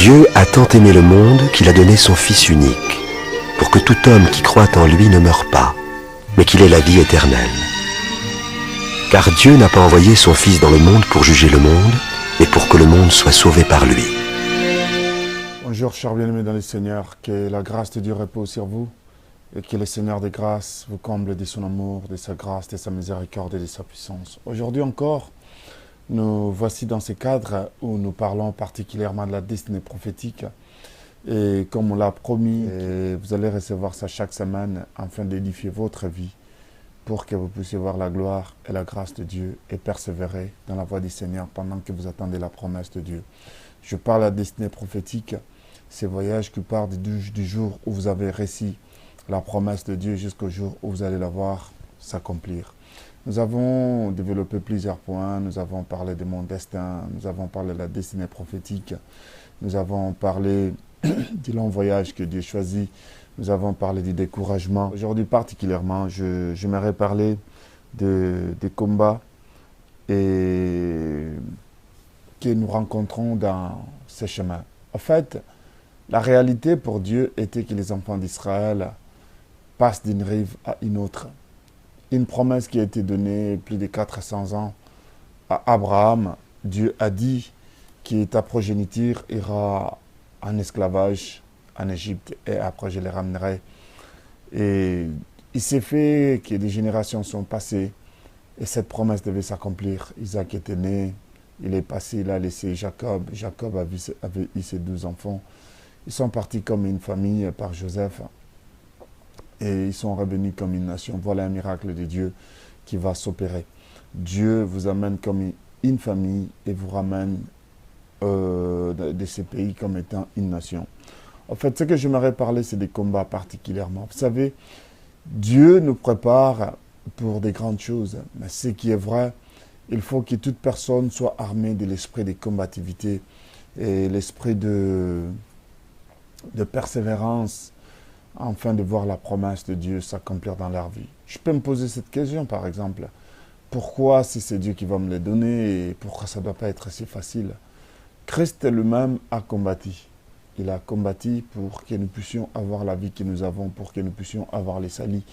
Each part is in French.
Dieu a tant aimé le monde qu'il a donné son Fils unique, pour que tout homme qui croit en lui ne meure pas, mais qu'il ait la vie éternelle. Car Dieu n'a pas envoyé son Fils dans le monde pour juger le monde, mais pour que le monde soit sauvé par lui. Bonjour, chers bien-aimés dans le Seigneur, que la grâce de Dieu repose sur vous et que le Seigneur des grâces vous comble de son amour, de sa grâce, de sa miséricorde et de sa puissance. Aujourd'hui encore, nous voici dans ce cadre où nous parlons particulièrement de la destinée prophétique. Et comme on l'a promis, vous allez recevoir ça chaque semaine afin d'édifier votre vie pour que vous puissiez voir la gloire et la grâce de Dieu et persévérer dans la voie du Seigneur pendant que vous attendez la promesse de Dieu. Je parle de la destinée prophétique, ces voyages qui partent du jour où vous avez réussi la promesse de Dieu jusqu'au jour où vous allez la voir s'accomplir. Nous avons développé plusieurs points, nous avons parlé de mon destin, nous avons parlé de la destinée prophétique, nous avons parlé du long voyage que Dieu choisit, nous avons parlé du découragement. Aujourd'hui particulièrement, j'aimerais parler des combats et que nous rencontrons dans ce chemin. En fait, la réalité pour Dieu était que les enfants d'Israël passent d'une rive à une autre. Une promesse qui a été donnée plus de 400 ans à Abraham. Dieu a dit que ta progéniture ira en esclavage en Égypte et après je les ramènerai. Et il s'est fait que des générations sont passées et cette promesse devait s'accomplir. Isaac était né, il est passé, il a laissé Jacob. Jacob avait eu ses 12 enfants. Ils sont partis comme une famille par Joseph. Et ils sont revenus comme une nation. Voilà un miracle de Dieu qui va s'opérer. Dieu vous amène comme une famille et vous ramène de ces pays comme étant une nation. En fait, ce que j'aimerais parler, c'est des combats particulièrement. Vous savez, Dieu nous prépare pour des grandes choses. Mais ce qui est vrai, il faut que toute personne soit armée de l'esprit de combativité et l'esprit de persévérance, afin de voir la promesse de Dieu s'accomplir dans leur vie. Je peux me poser cette question, par exemple. Pourquoi, si c'est Dieu qui va me les donner, et pourquoi ça ne doit pas être si facile? Christ lui-même a combattu. Il a combattu pour que nous puissions avoir la vie que nous avons, pour que nous puissions avoir les salis.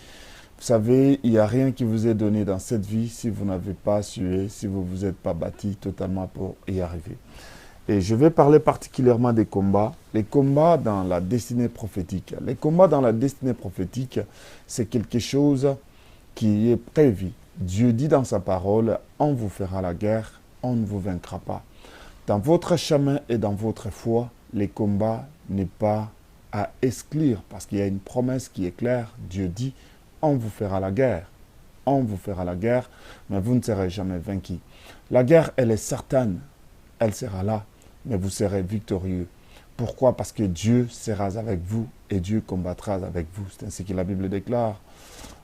Vous savez, il n'y a rien qui vous est donné dans cette vie si vous n'avez pas sué, si vous ne vous êtes pas bâti totalement pour y arriver. Et je vais parler particulièrement des combats, les combats dans la destinée prophétique. Les combats dans la destinée prophétique, c'est quelque chose qui est prévu. Dieu dit dans sa parole, on vous fera la guerre, on ne vous vaincra pas. Dans votre chemin et dans votre foi, les combats n'est pas à exclure parce qu'il y a une promesse qui est claire. Dieu dit, on vous fera la guerre. On vous fera la guerre, mais vous ne serez jamais vaincus. La guerre, elle est certaine, elle sera là. Mais vous serez victorieux. Pourquoi? Parce que Dieu sera avec vous et Dieu combattra avec vous. C'est ainsi que la Bible déclare.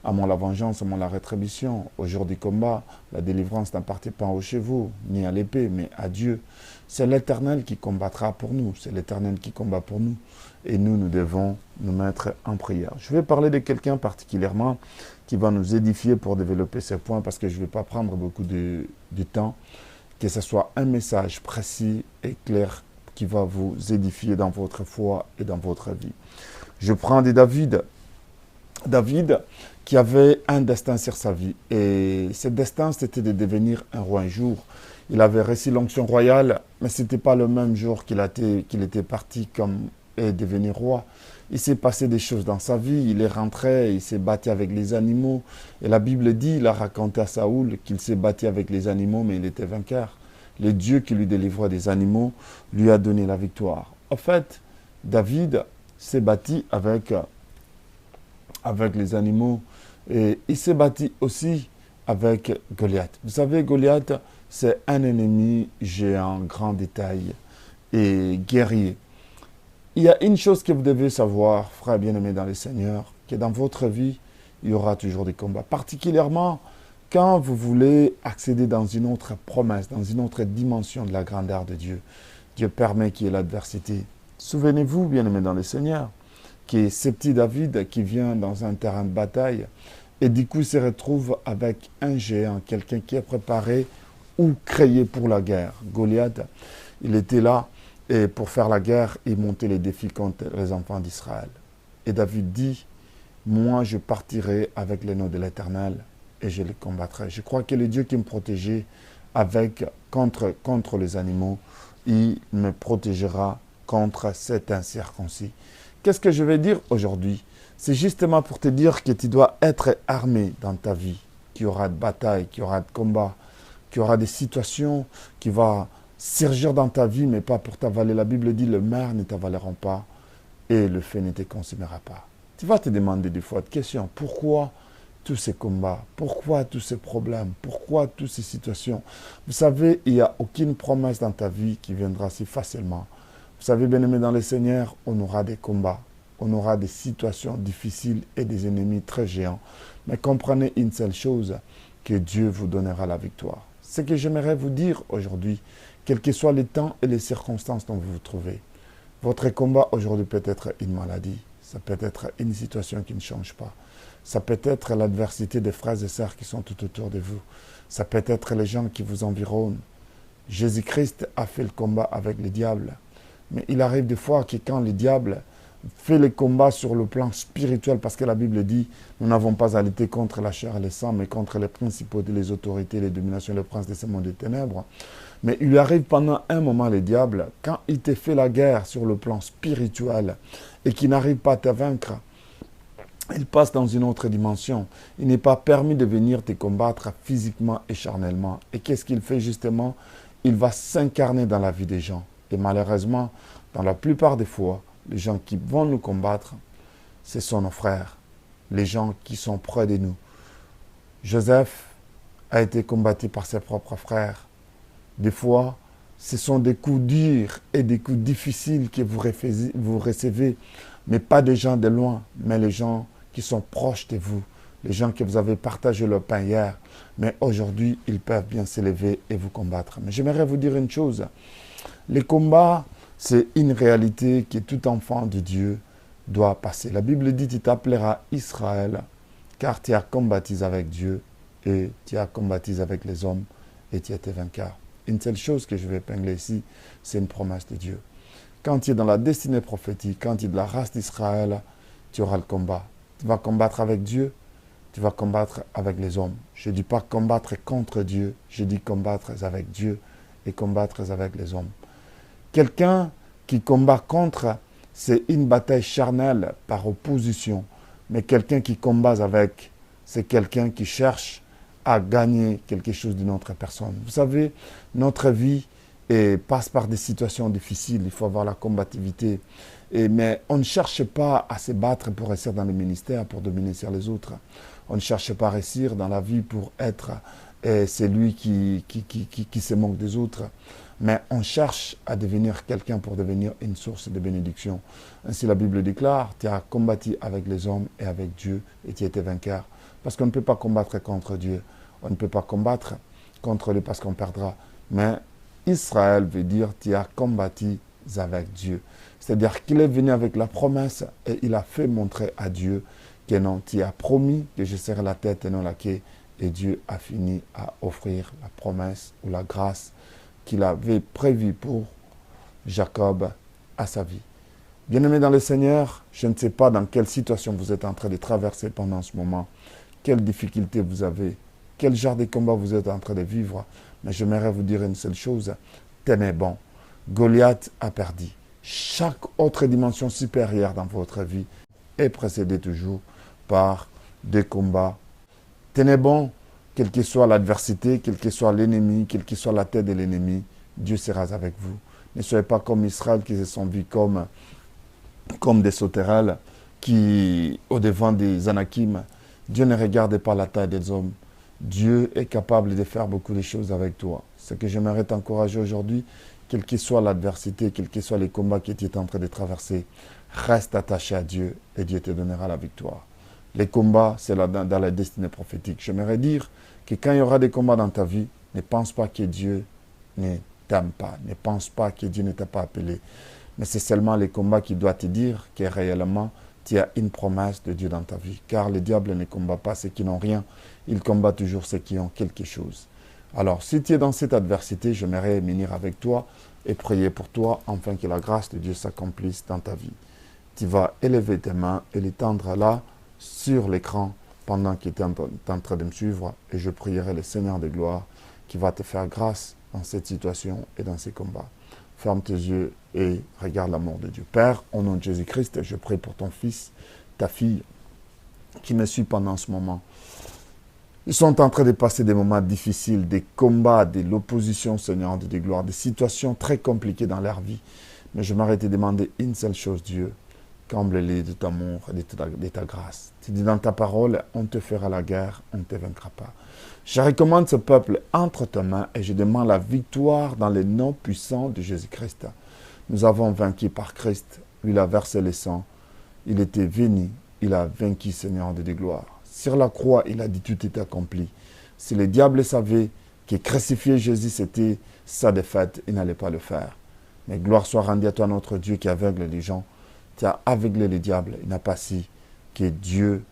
À moi la vengeance, à moi la rétribution. Au jour du combat, la délivrance n'appartient pas aux chevaux, ni à l'épée, mais à Dieu. C'est l'Éternel qui combattra pour nous. C'est l'Éternel qui combat pour nous. Et nous devons nous mettre en prière. Je vais parler de quelqu'un particulièrement qui va nous édifier pour développer ces points parce que je ne vais pas prendre beaucoup de temps. Que ce soit un message précis et clair qui va vous édifier dans votre foi et dans votre vie. Je prends de David. David qui avait un destin sur sa vie. Et ce destin, c'était de devenir un roi un jour. Il avait reçu l'onction royale, mais ce n'était pas le même jour qu'il était parti comme et devenir roi. Il s'est passé des choses dans sa vie, il est rentré, il s'est battu avec les animaux. Et la Bible dit, il a raconté à Saoul qu'il s'est battu avec les animaux, mais il était vainqueur. Le Dieu qui lui délivrait des animaux lui a donné la victoire. En fait, David s'est battu avec les animaux et il s'est battu aussi avec Goliath. Vous savez, Goliath, c'est un ennemi géant, grand détail et guerrier. Il y a une chose que vous devez savoir, frères bien-aimés dans le Seigneur, que dans votre vie, il y aura toujours des combats. Particulièrement quand vous voulez accéder dans une autre promesse, dans une autre dimension de la grandeur de Dieu. Dieu permet qu'il y ait l'adversité. Souvenez-vous, bien-aimés dans le Seigneur, que ce petit David qui vient dans un terrain de bataille et du coup se retrouve avec un géant, quelqu'un qui est préparé ou créé pour la guerre. Goliath, il était là. et pour faire la guerre, il montait les défis contre les enfants d'Israël. Et David dit, moi je partirai avec les noms de l'Éternel et je les combattrai. Je crois que le Dieu qui me protégeait contre les animaux, il me protégera contre cet incirconcis. Qu'est-ce que je vais dire aujourd'hui? C'est justement pour te dire que tu dois être armé dans ta vie, qu'il y aura de bataille, qu'il y aura de combat, qu'il y aura des situations qui vont surgir dans ta vie, mais pas pour t'avaler. La Bible dit, le mer ne t'avaleront pas et le feu ne te consumera pas. Tu vas te demander des fois de questions. Pourquoi tous ces combats? Pourquoi tous ces problèmes? Pourquoi toutes ces situations? Vous savez, il n'y a aucune promesse dans ta vie qui viendra si facilement. Vous savez, bien-aimés dans le Seigneur, on aura des combats. On aura des situations difficiles et des ennemis très géants. Mais comprenez une seule chose, que Dieu vous donnera la victoire. Ce que j'aimerais vous dire aujourd'hui, quels que soient les temps et les circonstances dont vous vous trouvez, votre combat aujourd'hui peut être une maladie, ça peut être une situation qui ne change pas, ça peut être l'adversité des frères et sœurs qui sont tout autour de vous, ça peut être les gens qui vous environnent. Jésus-Christ a fait le combat avec le diable, mais il arrive des fois que quand le diable fait les combats sur le plan spirituel, parce que la Bible dit, nous n'avons pas à lutter contre la chair et le sang, mais contre les principautés, les autorités, les dominations, les princes de ce monde des ténèbres. Mais il lui arrive pendant un moment, le diable, quand il te fait la guerre sur le plan spirituel et qu'il n'arrive pas à te vaincre, il passe dans une autre dimension. Il n'est pas permis de venir te combattre physiquement et charnellement. Et qu'est-ce qu'il fait justement? Il va s'incarner dans la vie des gens. Et malheureusement, dans la plupart des fois, les gens qui vont nous combattre, ce sont nos frères, les gens qui sont près de nous. Joseph a été combattu par ses propres frères. Des fois, ce sont des coups durs et des coups difficiles que vous recevez, mais pas des gens de loin, mais les gens qui sont proches de vous, les gens que vous avez partagé le pain hier, mais aujourd'hui, ils peuvent bien s'élever et vous combattre. Mais j'aimerais vous dire une chose, les combats, c'est une réalité que tout enfant de Dieu doit passer. La Bible dit, tu t'appelleras Israël, car tu as combattu avec Dieu et tu as combattu avec les hommes et tu étais vainqueur. Une seule chose que je vais épingler ici, c'est une promesse de Dieu. Quand tu es dans la destinée prophétique, quand tu es de la race d'Israël, tu auras le combat. Tu vas combattre avec Dieu, tu vas combattre avec les hommes. Je ne dis pas combattre contre Dieu, je dis combattre avec Dieu et combattre avec les hommes. Quelqu'un qui combat contre, c'est une bataille charnelle par opposition. Mais quelqu'un qui combat avec, c'est quelqu'un qui cherche à gagner quelque chose d'une autre personne. Vous savez, notre vie passe par des situations difficiles. Il faut avoir la combativité. Mais on ne cherche pas à se battre pour réussir dans le ministère, pour dominer sur les autres. On ne cherche pas à réussir dans la vie pour être celui qui se moque des autres. Mais on cherche à devenir quelqu'un pour devenir une source de bénédiction. Ainsi la Bible déclare, tu as combattu avec les hommes et avec Dieu et tu étais vainqueur. Parce qu'on ne peut pas combattre contre Dieu. On ne peut pas combattre contre lui parce qu'on perdra. Mais Israël veut dire, tu as combattu avec Dieu. C'est-à-dire qu'il est venu avec la promesse et il a fait montrer à Dieu que non, tu as promis que je serai la tête et non la queue. Et Dieu a fini à offrir la promesse ou la grâce qu'il avait prévu pour Jacob à sa vie. Bien-aimés dans le Seigneur, je ne sais pas dans quelle situation vous êtes en train de traverser pendant ce moment, quelles difficultés vous avez, quel genre de combat vous êtes en train de vivre, mais j'aimerais vous dire une seule chose, tenez bon, Goliath a perdu. Chaque autre dimension supérieure dans votre vie est précédée toujours par des combats. Tenez bon, quelle que soit l'adversité, quel que soit l'ennemi, quelle que soit la tête de l'ennemi, Dieu sera avec vous. Ne soyez pas comme Israël qui se sont vus comme des sauterelles qui, au-devant des Anakim, Dieu ne regarde pas la taille des hommes. Dieu est capable de faire beaucoup de choses avec toi. Ce que j'aimerais t'encourager aujourd'hui, quelle que soit l'adversité, quels que soient les combats que tu es en train de traverser, reste attaché à Dieu et Dieu te donnera la victoire. Les combats, c'est dans la destinée prophétique. J'aimerais dire que quand il y aura des combats dans ta vie, ne pense pas que Dieu ne t'aime pas. Ne pense pas que Dieu ne t'a pas appelé. Mais c'est seulement les combats qui doivent te dire que réellement, tu as une promesse de Dieu dans ta vie. Car le diable ne combat pas ceux qui n'ont rien. Il combat toujours ceux qui ont quelque chose. Alors, si tu es dans cette adversité, j'aimerais venir avec toi et prier pour toi, afin que la grâce de Dieu s'accomplisse dans ta vie. Tu vas élever tes mains et les tendre là, sur l'écran, pendant qu'il est en train de me suivre, et je prierai le Seigneur de gloire qui va te faire grâce dans cette situation et dans ces combats. Ferme tes yeux et regarde l'amour de Dieu. Père, au nom de Jésus-Christ, je prie pour ton fils, ta fille, qui me suit pendant ce moment. Ils sont en train de passer des moments difficiles, des combats, de l'opposition, Seigneur de gloire, des situations très compliquées dans leur vie. Mais je m'arrête de demander une seule chose, Dieu. Comble-les de ton amour et de ta grâce. Tu dis dans ta parole, on te fera la guerre, on ne te vaincra pas. Je recommande ce peuple entre tes mains et je demande la victoire dans le nom puissant de Jésus-Christ. Nous avons vaincu par Christ. Il a versé le sang. Il était venu. Il a vaincu, Seigneur de gloire. Sur la croix, il a dit tout est accompli. Si le diable savait que crucifier Jésus, c'était sa défaite, il n'allait pas le faire. Mais gloire soit rendue à toi, notre Dieu, qui aveugle les gens. Tu as aveuglé le diable. Il n'a pas su que Dieu,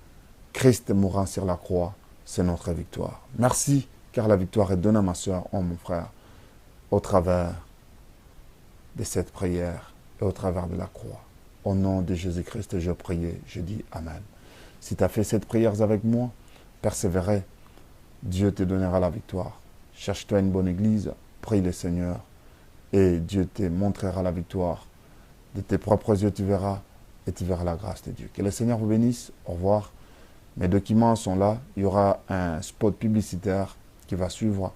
Christ mourant sur la croix, c'est notre victoire. Merci, car la victoire est donnée à ma soeur, à mon frère, au travers de cette prière et au travers de la croix. Au nom de Jésus-Christ, je prie, je dis Amen. Si tu as fait cette prière avec moi, persévérez, Dieu te donnera la victoire. Cherche-toi une bonne église, prie le Seigneur, et Dieu te montrera la victoire. De tes propres yeux, tu verras, et tu verras la grâce de Dieu. Que le Seigneur vous bénisse. Au revoir. Mes documents sont là. Il y aura un spot publicitaire qui va suivre.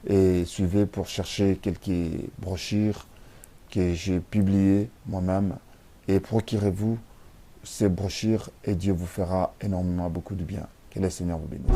Et suivez pour chercher quelques brochures que j'ai publiées moi-même. Et procurez-vous ces brochures et Dieu vous fera énormément beaucoup de bien. Que le Seigneur vous bénisse.